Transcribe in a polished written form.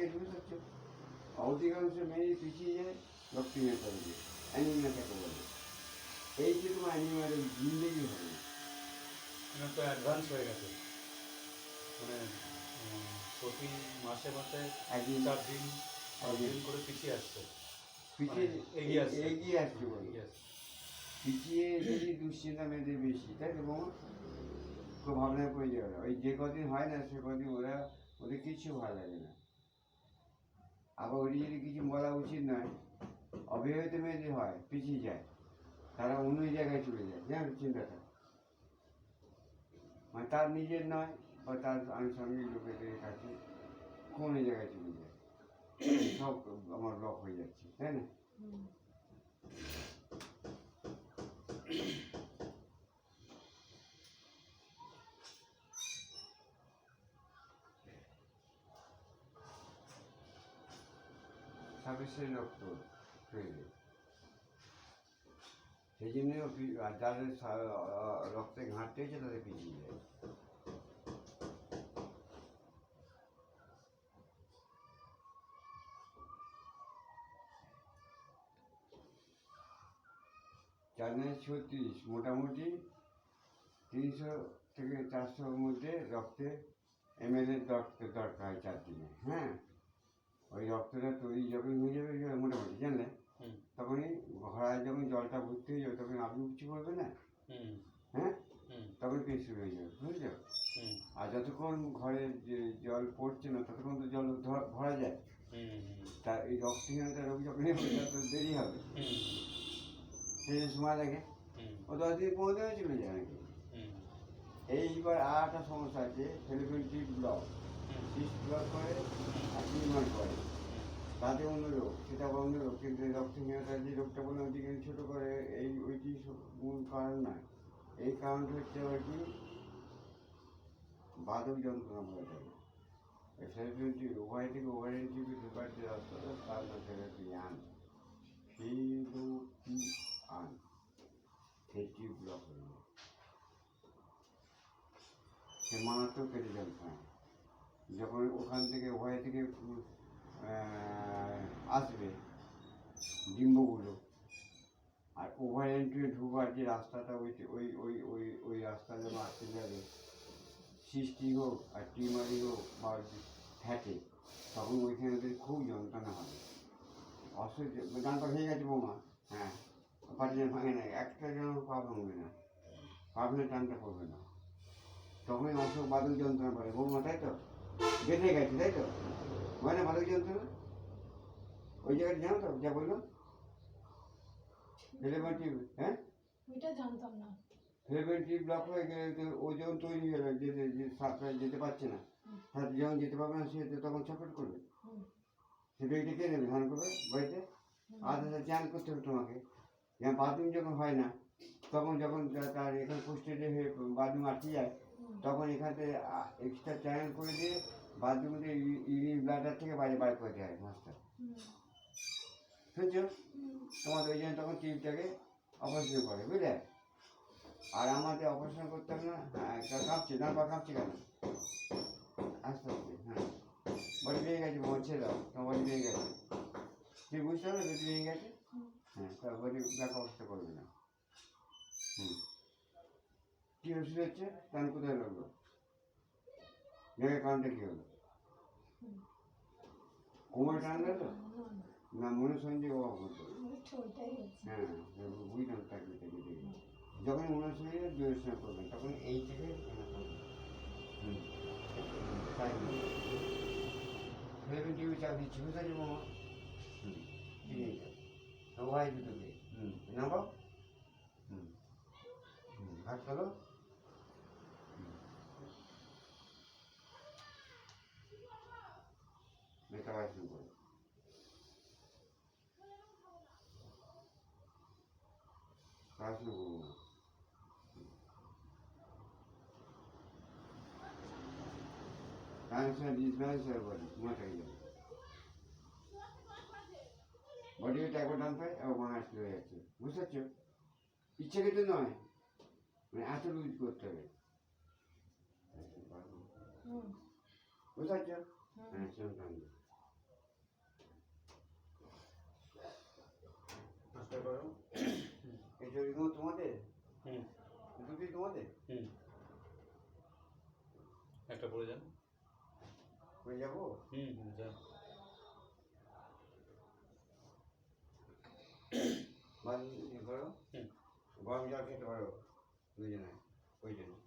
গেছে, বুঝতে পারছো? অধিকাংশ মেয়ে পিছিয়ে যায় রক্তহীনতা রোগে, অ্যানিমিয়া থাকে বলে। এই যে তোমার অ্যানিমিয়ার জিন্দেগি হবে না। তো অ্যাডভান্স হয়ে গেছে, মানে প্রতি মাসে মাসে একদিন 4 দিন করে পিছিয়ে আসছে, পিছিয়ে এগিয়ে আসছে বলে। এগিয়ে আসছে। পিছিয়ে যদি দুশ্চিন্তা মেয়েদের বেশি, তাই তো বৌমা? খুব ভাবনায় পড়ে যাবে। ওই যে কদিন হয় না সে কদিন ওদের কিছু ভালো লাগে না। আবার ওই যদি কিছু বলা উচিত নয়, অবিবাহিত মেয়েদের হয় পিছিয়ে যায়, তারা অন্য জায়গায় চলে যায়, জানো চিন্তাটা? মানে তার নিজের নয় বা তার আনুষঙ্গিক লোকেদের কাছে কোনো জায়গায় চলে যায়, সব আমার ব্লক হয়ে যাচ্ছে, তাই না? সাবেশের রক্ত শরীরে, সেই জন্য যাদের রক্তে ঘাটতি হয়েছে তাদের পিছিয়ে যায়। জানুয়ারি 36 মোটামুটি 300 থেকে 400-র মধ্যে রক্তে ml রক্ত দরকার হয় 4 দিনে। হ্যাঁ, ওই রক্তটা তৈরি যখন হয়ে যাবে মোটামুটি, জানলে তখনই ঘোড়ায় যখন জলটা ভর্তি হয়ে যাবে তখন আপনি উচ্চ করবে না, হ্যাঁ, তখন পেট শুরু হয়ে যাবে, বুঝলো? আর যতক্ষণ ঘরে যে জল পড়ছে না ততক্ষণ তো জল ভরা যায়, তা এই রক্তহীনতা রোগ যখন তত দেরি হবে, সেই সময় লাগে। ও 10 দিন 15 দিনে চলে যায় নাকি। এইবার আর একটা সমস্যা আছে, fallopian tube block, cyst block করে আর টিউমার করে, তাতে অন্য রোগ, সেটা অন্য রোগ। কিন্তু রক্তহীনতার যে রোগটা বললাম ওইটি কিন্তু ছোটো করে, ওইটি মূল কারণ নয়। এই কারণটা হচ্ছে আর কি বাদক যন্ত্রণা বলা যায়। ফেলোপিয়ান টিউব ওভারি থেকে ওভারিয়ান টিউবে ঢোকার যে রাস্তাটা তার নাম ফেলোপিয়ান টিউব ব্লক হয়ে যায়, সে মারাত্মক পেটে যন্ত্রণা। যখন ওখান থেকে ওভারি থেকে আসবে ডিম্বগুলো, আর ওভারিয়ান টিউবে ঢোকার যে রাস্তাটা ওই ওই ওই ওই ওই রাস্তা যখন আসতে যাবে, সিস্টি হোক আর টিউমারই হোক বা ফ্যাটে, তখন ওইখানে ওদের খুব যন্ত্রণা হবে, অসহ্য। গানটা ভেঙে গেছে বৌমা, হ্যাঁ, পাটি যেন ভাঙে না, একটা যেন পা ভাঙবে না, পা ভাঙলে টানটা পড়বে না, তখনই অসুখ বাদক যন্ত্রণা পড়ে বৌমা, তাই তো? বেঁধে গেছে, তাই তো? হয় না বাদক যন্ত্রণা? ওই জায়গাটা জানো তো যা বললো ফেলোপিয়ান টিউব, হ্যাঁ, ওইটা জানতাম না। ফেলোপিয়ান টিউব ব্লক হয়ে গেলে তো ও যখন তৈরি হয়ে গেলে যে সাপটা যেতে পারছে না, সাপ যখন যেতে পারবে না সে তখন ছটফট করবে, সে বেরিয়ে কে নেবে ধান করবে বাড়িতে, আধা চান করতে হবে তোমাকে। যেমন বাথরুম যখন হয় না, তখন যখন তার এখানে পোস্টেডে হয়ে বাথরুম আটকে যায়, তখন এখানে এক্সট্রা চ্যানেল করে দিয়ে বাথরুমে ইউরিন ব্লাডার থেকে বাইরে বার করে দেয় মাছটা, শুনছো? তোমাদের ওই জন্য তখন টিউবটাকে অপারেশন করে, বুঝলে? আর আমাদের অপারেশন করতে হবে না। হ্যাঁ, কাঁপছে না বা কাঁপছে কেন? আস্তে আস্তে, হ্যাঁ, বডি ভেঙে গেছে, বলছে দাও তোমার বডি ভেঙে গেছে, তুই বুঝতে হবে বডি ভেঙে গেছে, হ্যাঁ, তার বডি ব্যাক অবস্থা করবে না। কী ওষুধ হচ্ছে টান কোথায় লাগলো, জায়গায় কারণটা কী হলো? কোমরে টান লাগলো না, মনে সঞ্জয় অভাব হতো, হ্যাঁ, বুঝলাম তাকে থেকে দেখে। যখন মনে সঙ্গে দুয়ের করবেন তখন এই থেকে তাই ফেলোপিয়ান টিউবে চাপ দিচ্ছি, বুঝতে পারছি মামা? ঠিক আছে, সবাই দুটোকে নামাও, হাত তোলো, মেটাবার শুরু করো, কাজ শুরু করবো না। ক্যান্সার ডিসব্যালেন্স হয়ে বডি মনে থাকে যাবে, বডি ওইটা একবার ডান পায় এবং মা আসলে হয়ে যাচ্ছে, বুঝতে পারছো? ইচ্ছে কিন্তু নয়, মানে এত লুজ করতে হবে, বুঝতে পারছো? হ্যাঁ, সেরকম পরিষ্কার করো। এই জরিগুলো তোমাদের? হুম দুটোই তোমাদের? হুম একটা পড়ে যান। হয়ে যাবো? যান। বাদ করো। হুম গরম জল খেতে পারো দুজনে, ওই জন্য।